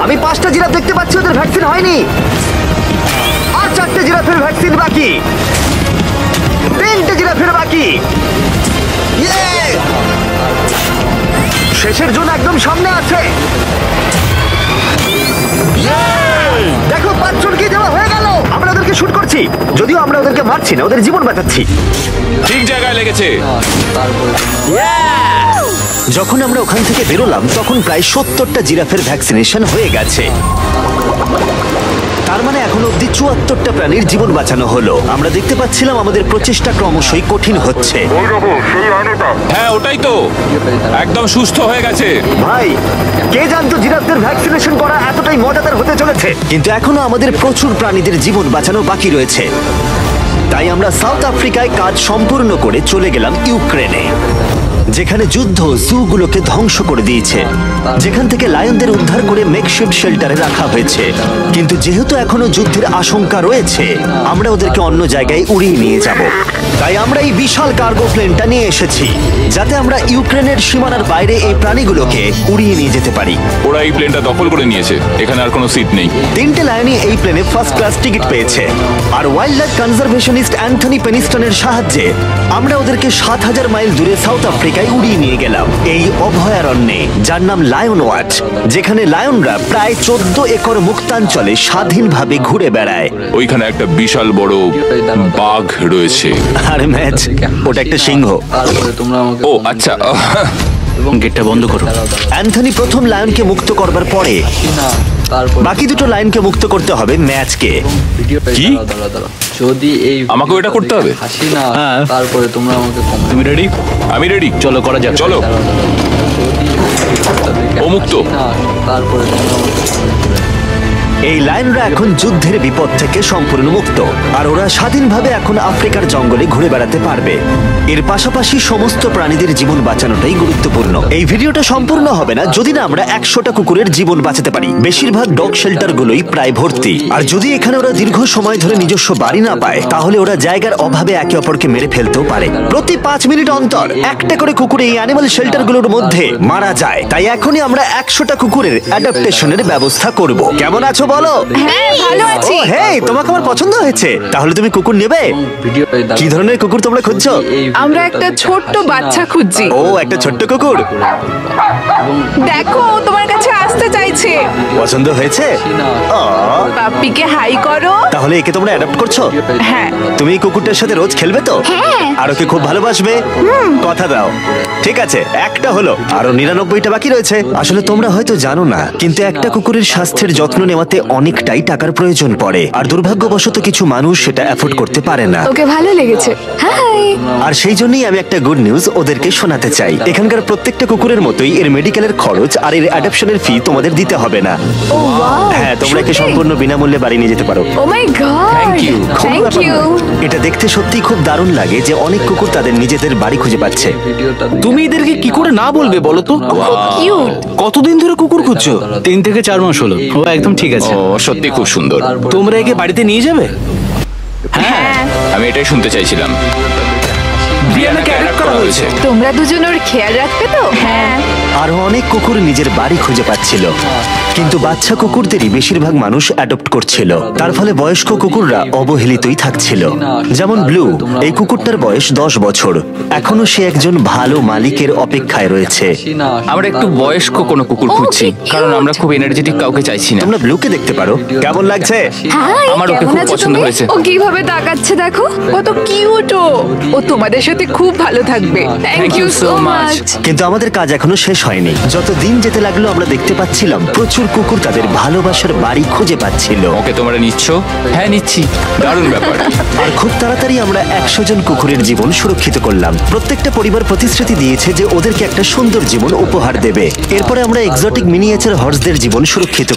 আমি 5টা জিরাফ দেখতে পাচ্ছি, ওদের ভ্যাকসিন হয়নি। আর 4টে জিরাফের ভ্যাকসিন বাকি। 3টে জিরাফের বাকি। শেষের জন্য একদম সামনে আছে। দেখো 5 জনকে দেওয়া হয়ে গেল। আমরা ওদেরকে শুট করছি, যদিও আমরা ওদেরকে মারছি না, ওদের জীবন বাঁচাচ্ছি। ঠিক জায়গায় লেগেছে। যখন আমরা ওখান থেকে বেরোলাম তখন প্রায় 70টা জিরাফের ভ্যাকসিনেশন হয়ে গেছে। তার মানে এখন অব্দি 74টা প্রাণীর জীবন বাঁচানো হলো। আমরা দেখতে পাচ্ছিলাম আমাদের প্রচেষ্টা ক্রমশই কঠিন হচ্ছে। হ্যাঁ ওটাই তো, একদম সুস্থ হয়ে গেছে। ভাই, কে জানতো জিরাফদের ভ্যাকসিনেশন করা এতটাই মজাদার হতে চলেছে। কিন্তু এখনো আমাদের প্রচুর প্রাণীদের জীবন বাঁচানো বাকি রয়েছে। তাই আমরা সাউথ আফ্রিকায় কাজ সম্পূর্ণ করে চলে গেলাম ইউক্রেনে, যেখানে যুদ্ধ জুগুলোকে ধ্বংস করে দিয়েছে, যেখান থেকে লায়নদের উদ্ধার করে মেকশিফট শেল্টারে রাখা হয়েছে। কিন্তু যেহেতু এখনো যুদ্ধের আশঙ্কা রয়েছে, আমরা ওদেরকে অন্য জায়গায় উড়িয়ে নিয়ে যাব। তাই আমরা এই বিশাল কার্গো প্লেনটা নিয়ে এসেছি, যাতে আমরা ইউক্রেনের সীমানার বাইরে এই প্রাণীগুলোকে উড়িয়ে নিয়ে যেতে পারি। ওরা এই প্লেনটা দখল করে নিয়েছে, এখানে আর কোনো সিট নেই। 3টে লায়নই এই প্লেনে ফার্স্ট ক্লাস টিকিট পেয়েছে। আর ওয়াইল্ড লাইফ কনজারভেশনিস্ট অ্যান্থনি পেনিস্টনের সাহায্যে আমরা ওদেরকে 7000 মাইল দূরে সাউথ আফ্রিকায় উড়িয়ে নিয়ে গেলাম, এই অভয়ারণ্যে, যার নাম লায়ন ওয়াচ, যেখানে লায়নরা প্রায় 14 একর মুক্তাঞ্চলে স্বাধীনভাবে ঘুরে বেড়ায়। ওইখানে একটা বিশাল বড় বাঘ রয়েছে। আরে ম্যাচ, ওটা একটা সিংহ। ও আচ্ছা। গেটটা বন্ধ করো। অ্যান্থনি প্রথম লায়নকে মুক্ত করবার পরে বাকি দুটো লায়নকে মুক্ত করতে হবে ম্যাচকে। কি? যদি এই আমাকেও এটা করতে হবে? হাসি না, তারপরে তোমরা আমাকে তুমি রেডি? আমি রেডি। চলো করা যাক। চলো। ও মুক্ত। তারপরে তোমরা আমাকে এই লায়নরা এখন যুদ্ধের বিপদ থেকে সম্পূর্ণ মুক্ত, আর ওরা স্বাধীনভাবে এখন আফ্রিকার জঙ্গলে ঘুরে বেড়াতে পারবে। এর পাশাপাশি সমস্ত প্রাণীদের জীবন বাঁচানোটাই গুরুত্বপূর্ণ। এই ভিডিওটা সম্পূর্ণ হবে না যদি না আমরা 100টা কুকুরের জীবন বাঁচাতে পারি। বেশিরভাগ ডগ শেল্টার গুলোই প্রায় ভর্তি, আর যদি এখানে ওরা দীর্ঘ সময় ধরে নিজস্ব বাড়ি না পায়, তাহলে ওরা জায়গার অভাবে একে অপরকে মেরে ফেলতেও পারে। প্রতি 5 মিনিট অন্তর একটা করে কুকুর এই অ্যানিমাল শেল্টার গুলোর মধ্যে মারা যায়। তাই এখনই আমরা 100টা কুকুরের অ্যাডাপ্টেশনের ব্যবস্থা করব। কেমন আছো বলো? হ্যাঁ, ভালো আছি। ও হেই, তোমাকে আমার পছন্দ হয়েছে। তাহলে তুমি কুকুর নেবে? কি ধরনের কুকুর তোমরা খুঁজছো? আমরা একটা ছোট্ট বাচ্চা খুঁজছি। ও, একটা ছোট্ট কুকুর। দেখো, তোমার কাছে আসতে চাইছে। পছন্দ হয়েছে? পাপ্পিকে হাই করো। তাহলে একে তোমরা অ্যাডাপ্ট করছো? হ্যাঁ। তুমি এই কুকুরটার সাথে রোজ খেলবে তো? হ্যাঁ। আর ওকে খুব ভালোবাসবে? কথা দাও। ঠিক আছে, একটা হলো, আরো 99টা বাকি রয়েছে। আসলে তোমরা হয়তো জানো না, কিন্তু একটা কুকুরের স্বাস্থ্যের যত্ন নেওয়াতে অনেকটাই টাকার প্রয়োজন পড়ে, আর দুর্ভাগ্যবশত কিছু মানুষ সেটা অ্যাফোর্ড করতে পারে না। ওকে ভালো লেগেছে। হাই। আর সেই জন্যই আমি একটা গুড নিউজ ওদেরকে শোনাতে চাই। এখানকার প্রত্যেকটা কুকুরের মতোই এর মেডিকেলের খরচ আর এর অ্যাডপশনের ফি তোমাদের দিতে হবে না। Oh wow. হ্যাঁ, তোমরা একে সম্পূর্ণ বিনামূল্যে বাড়ি নিয়ে যেতে পারো। Oh my God. Thank you. Thank you. এটা দেখতে সত্যিই খুব দারুণ লাগে যে অনেক কুকুর তাদের নিজেদের বাড়ি খুঁজে পাচ্ছে। তুমি এদেরকে কি করে না বলবে বলো তো? কিউট। কতদিন ধরে কুকুর খুঁজছো? 3 থেকে 4 মাস হলো। ও একদম ঠিক আছে। ও সত্যি খুব সুন্দর। তোমরা একে বাড়িতে নিয়ে যাবে? হ্যাঁ। আমি এটাই শুনতে চাইছিলাম। ব্রিয়ানাকে অ্যাডাপ্ট করা হয়েছে। তোমরা দুজন ওর খেয়াল রাখবে তো? হ্যাঁ। আরো অনেক কুকুর নিজের বাড়ি খুঁজে পাচ্ছিল, কিন্তু বাচ্চা কুকুরদেরই বেশিরভাগ মানুষ অ্যাডপ্ট করছিল। তার ফলে বয়স্ক কুকুররা অবহেলিতই থাকছিল। যেমন ব্লু, এই কুকুরটার বয়স 10 বছর। এখনো সে একজন ভালো মালিকের অপেক্ষায় রয়েছে। আমরা একটু বয়স্ক কোনো কুকুর খুঁজছি, কারণ আমরা খুব এনার্জেটিক কাউকে চাইছি না। তোমরা ব্লুকে দেখতে পারো। কেমন লাগছে? হাই, আমার ওকে কেমন খুব আছো পছন্দ তুমি? হয়েছে। ও কিভাবে তাকাচ্ছে দেখো। কত কিউট ও। ও তোমাদের সাথে খুব ভালো থাকবে। Thank you so much. কিন্তু আমাদের কাজ এখনো শেষ হয়নি। যত দিন যেতে লাগলো আমরা দেখতে পাচ্ছিলাম প্রচুর কুকুর তাদের ভালোবাসার বাড়ি খুঁজে পাচ্ছিল। ওকে তোমরা নিচ্ছ? হ্যাঁ নিচ্ছি। দারুণ ব্যাপার। আর খুব তাড়াতাড়ি আমরা 100 জন কুকুরের জীবন সুরক্ষিত করলাম। প্রত্যেকটা পরিবার প্রতিশ্রুতি দিয়েছে যে ওদেরকে একটা সুন্দর জীবন উপহার দেবে। এরপরে আমরা এক্সোটিক মিনিয়েচার হর্সদের জীবন সুরক্ষিত